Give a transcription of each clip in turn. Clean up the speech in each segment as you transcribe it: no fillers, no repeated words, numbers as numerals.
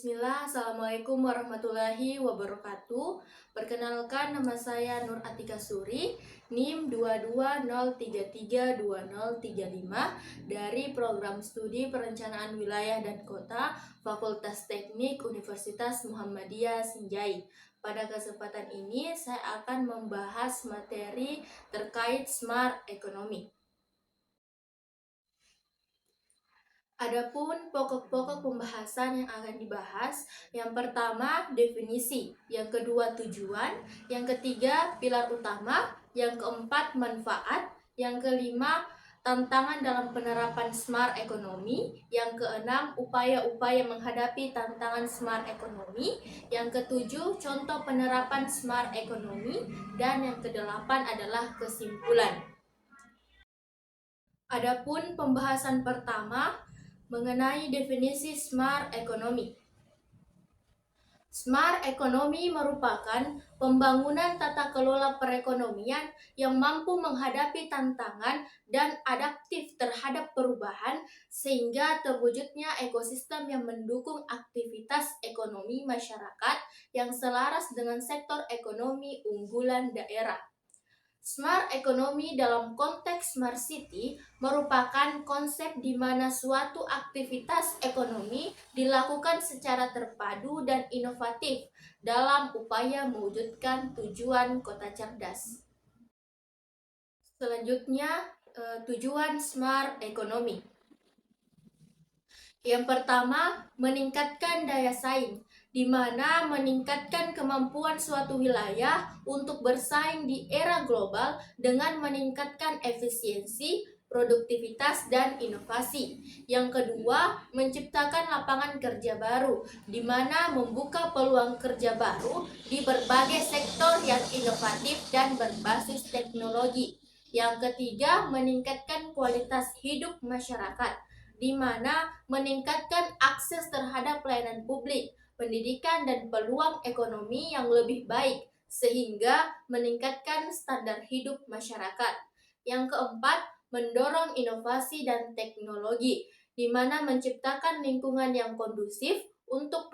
Bismillah, Assalamualaikum warahmatullahi wabarakatuh. Perkenalkan, nama saya Nur Atika Suri, NIM 2203320035 dari Program Studi Perencanaan Wilayah dan Kota Fakultas Teknik Universitas Muhammadiyah Sinjai. Pada kesempatan ini, saya akan membahas materi terkait Smart Economy. Adapun pokok-pokok pembahasan yang akan dibahas, yang pertama definisi, yang kedua tujuan, yang ketiga pilar utama, yang keempat manfaat, yang kelima tantangan dalam penerapan smart economy, yang keenam upaya-upaya menghadapi tantangan smart economy, yang ketujuh contoh penerapan smart economy, dan yang kedelapan adalah kesimpulan. Adapun pembahasan pertama mengenai definisi Smart Economy. Smart Economy merupakan pembangunan tata kelola perekonomian yang mampu menghadapi tantangan dan adaptif terhadap perubahan sehingga terwujudnya ekosistem yang mendukung aktivitas ekonomi masyarakat yang selaras dengan sektor ekonomi unggulan daerah. Smart Economy dalam konteks Smart City merupakan konsep di mana suatu aktivitas ekonomi dilakukan secara terpadu dan inovatif dalam upaya mewujudkan tujuan kota cerdas. Selanjutnya, tujuan Smart Economy. Yang pertama, meningkatkan daya saing, di mana meningkatkan kemampuan suatu wilayah untuk bersaing di era global dengan meningkatkan efisiensi, produktivitas, dan inovasi. Yang kedua, menciptakan lapangan kerja baru, di mana membuka peluang kerja baru di berbagai sektor yang inovatif dan berbasis teknologi. Yang ketiga, meningkatkan kualitas hidup masyarakat, di mana meningkatkan akses terhadap pelayanan publik, pendidikan, dan peluang ekonomi yang lebih baik, sehingga meningkatkan standar hidup masyarakat. Yang keempat, mendorong inovasi dan teknologi, di mana menciptakan lingkungan yang kondusif untuk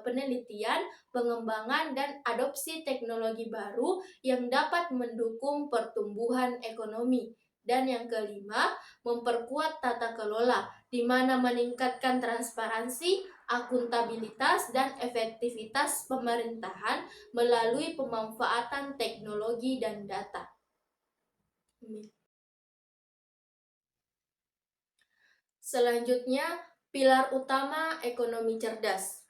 penelitian, pengembangan, dan adopsi teknologi baru yang dapat mendukung pertumbuhan ekonomi. Dan yang kelima, memperkuat tata kelola, di mana meningkatkan transparansi, akuntabilitas, dan efektivitas pemerintahan melalui pemanfaatan teknologi dan data. Selanjutnya, pilar utama ekonomi cerdas.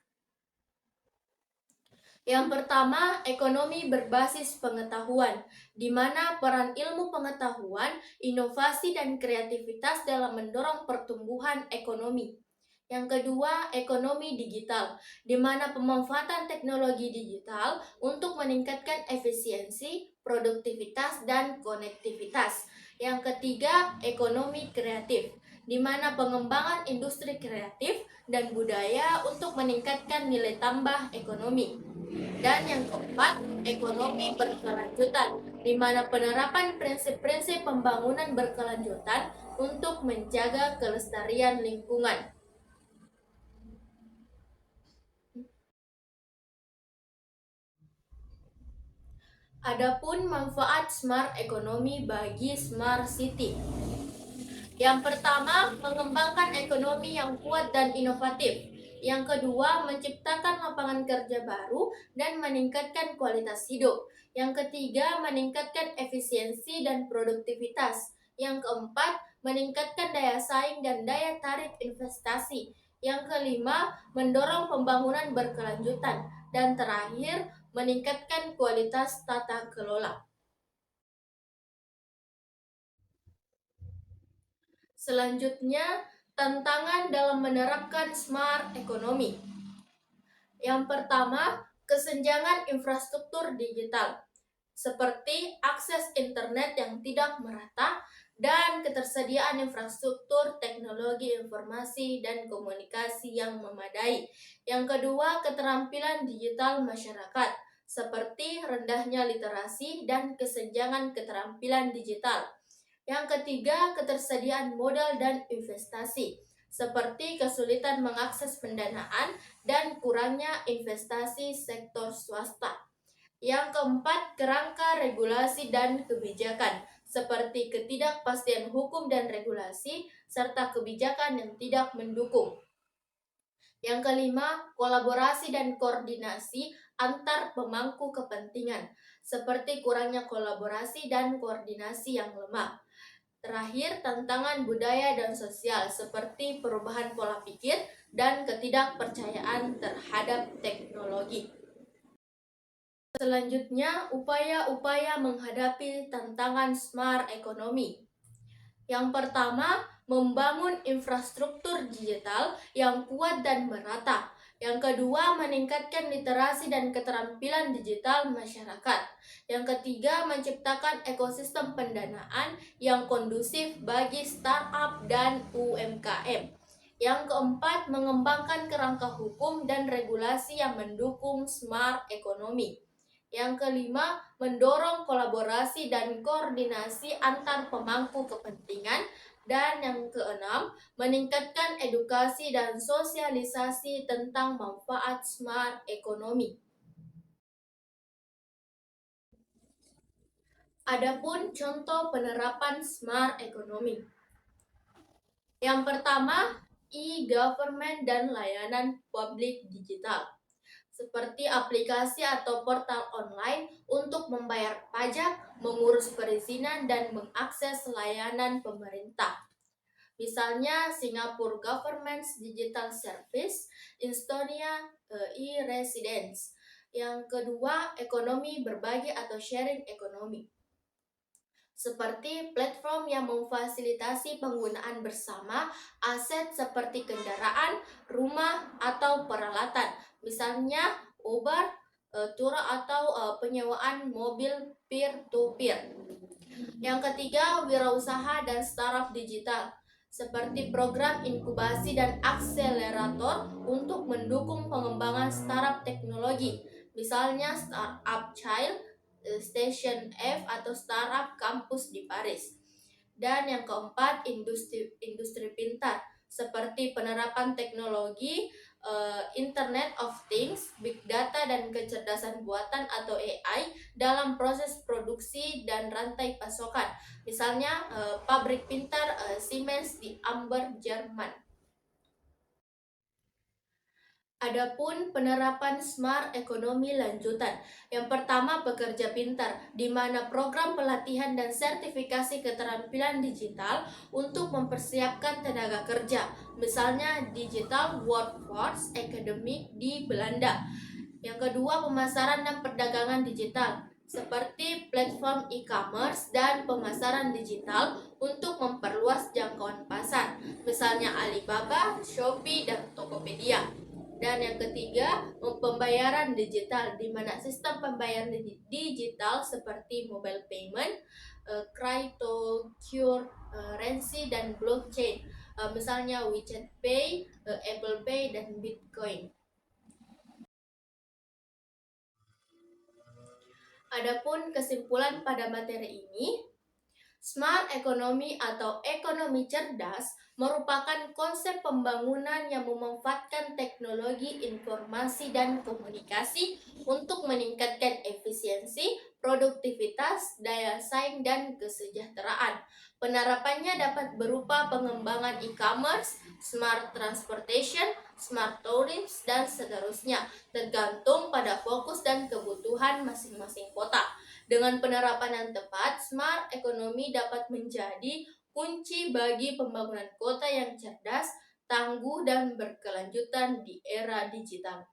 Yang pertama, ekonomi berbasis pengetahuan, di mana peran ilmu pengetahuan, inovasi, dan kreativitas dalam mendorong pertumbuhan ekonomi. Yang kedua, ekonomi digital, di mana pemanfaatan teknologi digital untuk meningkatkan efisiensi, produktivitas, dan konektivitas. Yang ketiga, ekonomi kreatif, di mana pengembangan industri kreatif dan budaya untuk meningkatkan nilai tambah ekonomi. Dan yang keempat, ekonomi berkelanjutan, di mana penerapan prinsip-prinsip pembangunan berkelanjutan untuk menjaga kelestarian lingkungan. Adapun manfaat smart economy bagi smart city. Yang pertama, mengembangkan ekonomi yang kuat dan inovatif. Yang kedua, menciptakan lapangan kerja baru dan meningkatkan kualitas hidup. Yang ketiga, meningkatkan efisiensi dan produktivitas. Yang keempat, meningkatkan daya saing dan daya tarik investasi. Yang kelima, mendorong pembangunan berkelanjutan. Dan terakhir, meningkatkan kualitas tata kelola. Selanjutnya, tantangan dalam menerapkan smart economy. Yang pertama, kesenjangan infrastruktur digital, seperti akses internet yang tidak merata dan ketersediaan infrastruktur teknologi informasi dan komunikasi yang memadai. Yang kedua, keterampilan digital masyarakat, seperti rendahnya literasi dan kesenjangan keterampilan digital. Yang ketiga, ketersediaan modal dan investasi, seperti kesulitan mengakses pendanaan dan kurangnya investasi sektor swasta. Yang keempat, kerangka regulasi dan kebijakan, seperti ketidakpastian hukum dan regulasi, serta kebijakan yang tidak mendukung. Yang kelima, kolaborasi dan koordinasi antar pemangku kepentingan, seperti kurangnya kolaborasi dan koordinasi yang lemah. Terakhir, tantangan budaya dan sosial, seperti perubahan pola pikir dan ketidakpercayaan terhadap teknologi. Selanjutnya, upaya-upaya menghadapi tantangan smart economy. Yang pertama, membangun infrastruktur digital yang kuat dan merata. Yang kedua, meningkatkan literasi dan keterampilan digital masyarakat. Yang ketiga, menciptakan ekosistem pendanaan yang kondusif bagi startup dan UMKM. Yang keempat, mengembangkan kerangka hukum dan regulasi yang mendukung smart economy. Yang kelima, mendorong kolaborasi dan koordinasi antar pemangku kepentingan. Dan yang keenam, meningkatkan edukasi dan sosialisasi tentang manfaat smart economy. Adapun contoh penerapan smart economy. Yang pertama, e-government dan layanan publik digital, seperti aplikasi atau portal online untuk membayar pajak, mengurus perizinan, dan mengakses layanan pemerintah. Misalnya Singapore Government's Digital Service, Estonia e-Residence. Yang kedua, ekonomi berbagi atau sharing economy, seperti platform yang memfasilitasi penggunaan bersama aset seperti kendaraan, rumah, atau peralatan. Misalnya Uber, Tura, atau penyewaan mobil peer-to-peer. Yang ketiga, wirausaha dan startup digital, seperti program inkubasi dan akselerator untuk mendukung pengembangan startup teknologi. Misalnya Startup Child, Station F, atau Startup Kampus di Paris. Dan yang keempat, industri pintar, seperti penerapan teknologi Internet of Things, Big Data, dan kecerdasan buatan atau AI dalam proses produksi dan rantai pasokan. Misalnya pabrik pintar Siemens di Amber, Jerman. Adapun penerapan smart economy lanjutan. Yang pertama, pekerja pintar, di mana program pelatihan dan sertifikasi keterampilan digital untuk mempersiapkan tenaga kerja. Misalnya Digital Workforce Academy di Belanda. Yang kedua, pemasaran dan perdagangan digital, seperti platform e-commerce dan pemasaran digital untuk memperluas jangkauan pasar. Misalnya Alibaba, Shopee, dan Tokopedia. Dan yang ketiga, pembayaran digital, di mana sistem pembayaran digital seperti mobile payment, cryptocurrency, dan blockchain. Misalnya WeChat Pay, Apple Pay, dan Bitcoin. Adapun kesimpulan pada materi ini, smart economy atau ekonomi cerdas merupakan konsep pembangunan yang memanfaatkan teknologi informasi dan komunikasi untuk meningkatkan efisiensi, produktivitas, daya saing, dan kesejahteraan. Penerapannya dapat berupa pengembangan e-commerce, smart transportation, smart tourism, dan seterusnya, tergantung pada fokus dan kebutuhan masing-masing kota. Dengan penerapan yang tepat, smart economy dapat menjadi kunci bagi pembangunan kota yang cerdas, tangguh, dan berkelanjutan di era digital.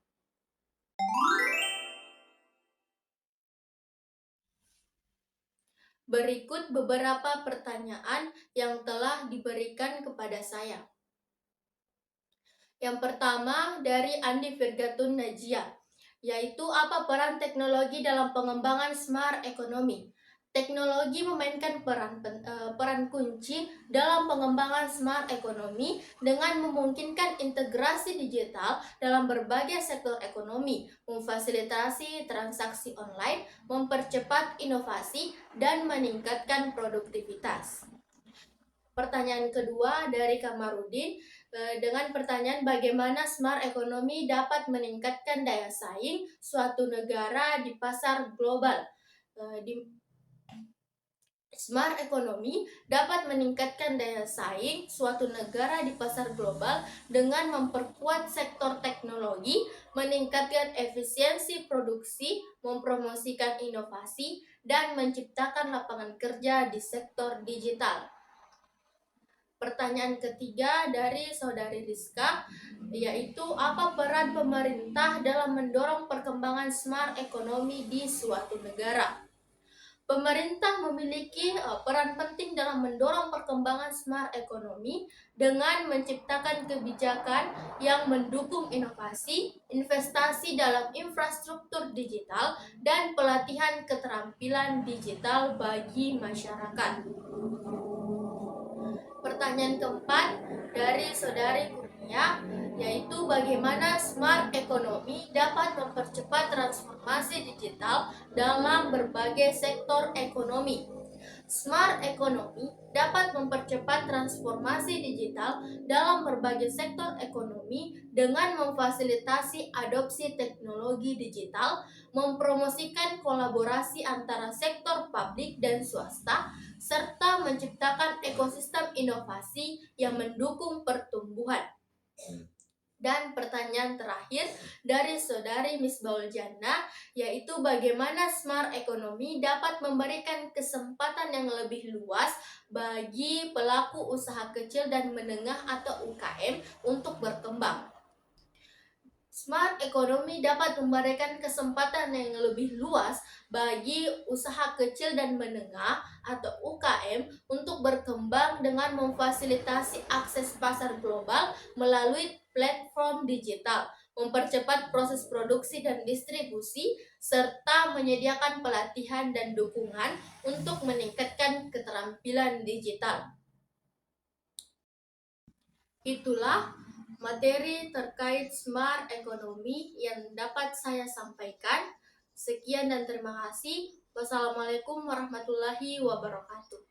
Berikut beberapa pertanyaan yang telah diberikan kepada saya. Yang pertama dari Andi Firgatun Najia, yaitu apa peran teknologi dalam pengembangan smart economy? Teknologi memainkan peran kunci dalam pengembangan smart economy dengan memungkinkan integrasi digital dalam berbagai sektor ekonomi, memfasilitasi transaksi online, mempercepat inovasi, dan meningkatkan produktivitas. Pertanyaan kedua dari Kamarudin dengan pertanyaan bagaimana smart economy dapat meningkatkan daya saing suatu negara di pasar global. Smart economy dapat meningkatkan daya saing suatu negara di pasar global dengan memperkuat sektor teknologi, meningkatkan efisiensi produksi, mempromosikan inovasi, dan menciptakan lapangan kerja di sektor digital. Pertanyaan ketiga dari Saudari Rizka, yaitu apa peran pemerintah dalam mendorong perkembangan smart economy di suatu negara? Pemerintah memiliki peran penting dalam mendorong perkembangan smart economy dengan menciptakan kebijakan yang mendukung inovasi, investasi dalam infrastruktur digital, dan pelatihan keterampilan digital bagi masyarakat. Pertanyaan keempat dari Saudari Kurnia, yaitu bagaimana smart economy dapat mempercepat transformasi digital dalam berbagai sektor ekonomi. Smart economy dapat mempercepat transformasi digital dalam berbagai sektor ekonomi dengan memfasilitasi adopsi teknologi digital, mempromosikan kolaborasi antara sektor publik dan swasta, serta menciptakan ekosistem inovasi yang mendukung pertumbuhan. Dan pertanyaan terakhir dari Saudari Misbaul Jannah, yaitu bagaimana smart economy dapat memberikan kesempatan yang lebih luas bagi pelaku usaha kecil dan menengah atau UKM untuk berkembang. Smart economy dapat memberikan kesempatan yang lebih luas bagi usaha kecil dan menengah atau UKM untuk berkembang dengan memfasilitasi akses pasar global melalui platform digital, mempercepat proses produksi dan distribusi, serta menyediakan pelatihan dan dukungan untuk meningkatkan keterampilan digital. Itulah materi terkait smart economy yang dapat saya sampaikan. Sekian dan terima kasih. Wassalamualaikum warahmatullahi wabarakatuh.